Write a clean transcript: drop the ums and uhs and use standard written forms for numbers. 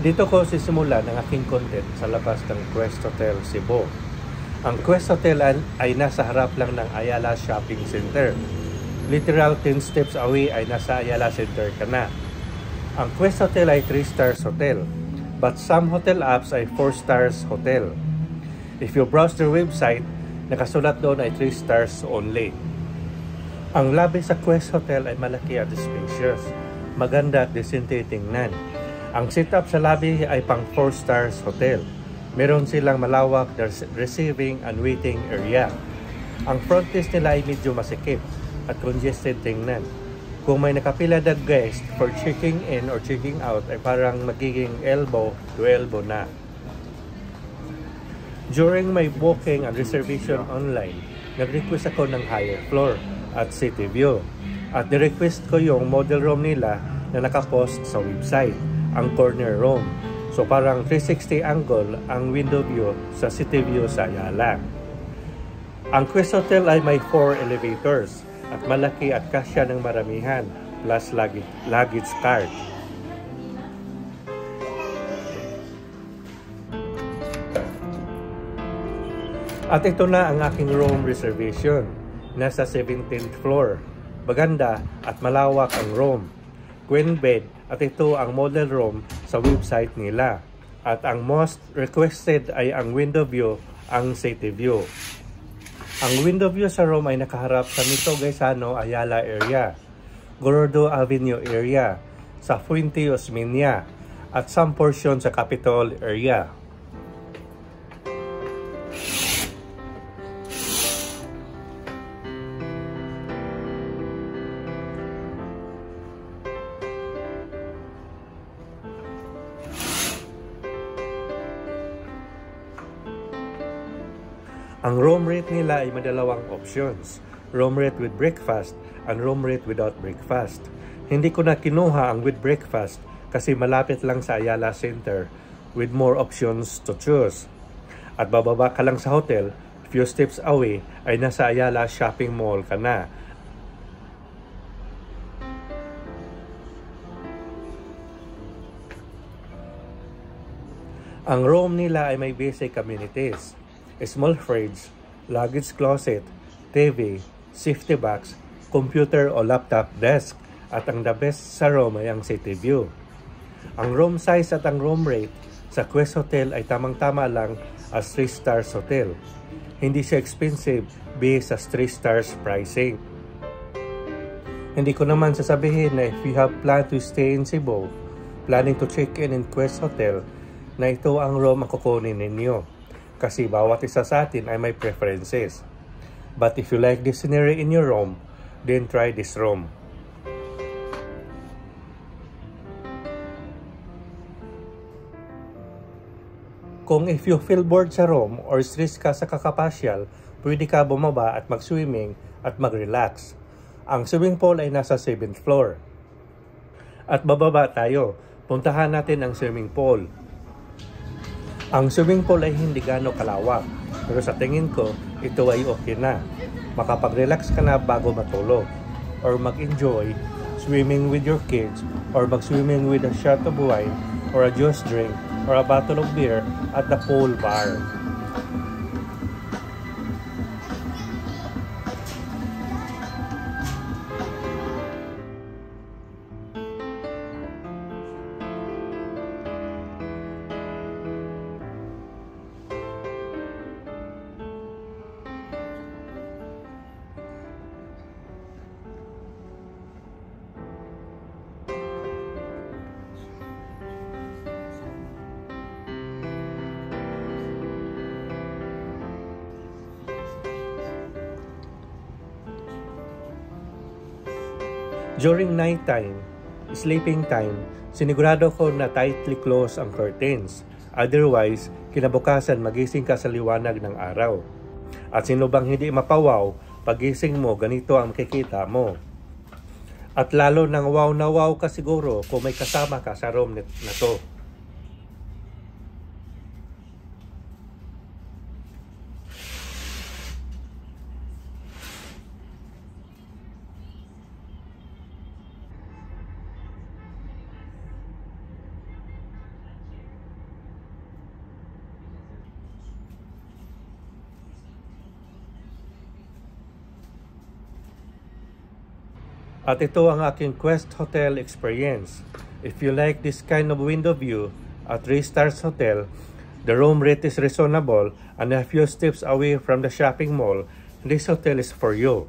Dito ko sisimulan ang aking content sa labas ng Quest Hotel Cebu. Ang Quest Hotel ay nasa harap lang ng Ayala Shopping Center. Literal 10 steps away ay nasa Ayala Center ka na. Ang Quest Hotel ay 3 stars hotel, but some hotel apps ay 4 stars hotel. If you browse their website, nakasulat doon ay 3 stars only. Ang lobby sa Quest Hotel ay malaki at spacious, maganda at decente tingnan. Ang setup sa lobby ay pang 4 stars hotel. Meron silang malawak na receiving and waiting area. Ang front desk nila ay medyo masikip at congested tingnan. Kung may nakapila na guest for checking in or checking out ay parang magiging elbow to elbow na. During my booking and reservation online, nag-request ako ng higher floor at city view. At ni-request ko yung model room nila na nakapost sa website, ang corner room. So parang 360 angle ang window view sa city view sa Ayala. Ang Quest Hotel ay may 4 elevators at malaki at kasya ng maramihan plus luggage cart. At ito na ang aking room reservation. Nasa 17th floor. Maganda at malawak ang room. Queen bed at ito ang model room sa website nila. At ang most requested ay ang window view, ang city view. Ang window view sa room ay nakaharap sa Mito Gaisano, Ayala area, Gordo Avenue area, sa Fuente Osmeña, at some portion sa Capitol area. Ang room rate nila ay madalawang options. Room rate with breakfast and room rate without breakfast. Hindi ko na kinuha ang with breakfast kasi malapit lang sa Ayala Center with more options to choose. At bababa ka lang sa hotel, few steps away ay nasa Ayala Shopping Mall ka na. Ang room nila ay may basic amenities. Small fridge, luggage closet, TV, safety box, computer o laptop desk, at ang the best sa room ay ang city view. Ang room size at ang room rate sa Quest Hotel ay tamang-tama lang as 3 stars hotel. Hindi siya expensive based sa 3 stars pricing. Hindi ko naman sasabihin na if you have planned to stay in Cebu, planning to check in Quest Hotel, na ito ang room ang kukunin ninyo. Kasi bawat isa sa atin ay may preferences. But if you like the scenery in your room, then try this room. Kung if you feel bored sa room or stress ka sa kakapasyal, pwede ka bumaba at mag-swimming at mag-relax. Ang swimming pool ay nasa 7th floor. At bababa tayo, puntahan natin ang swimming pool. Ang swimming pool ay hindi gaano kalawak, pero sa tingin ko, ito ay okay na. Makapag-relax ka na bago matulog, or mag-enjoy swimming with your kids, or mag-swimming with a shot of wine, or a juice drink, or a bottle of beer at the pool bar. During night time, sleeping time, sinigurado ko na tightly close ang curtains. Otherwise, kinabukasan magising ka sa liwanag ng araw. At sino bang hindi mapawaw, pagising mo, ganito ang makikita mo. At lalo nang wow na wow ka siguro kung may kasama ka sa room na to. At ito ang aking Quest Hotel experience. If you like this kind of window view at 3 stars hotel, the room rate is reasonable and a few steps away from the shopping mall, this hotel is for you.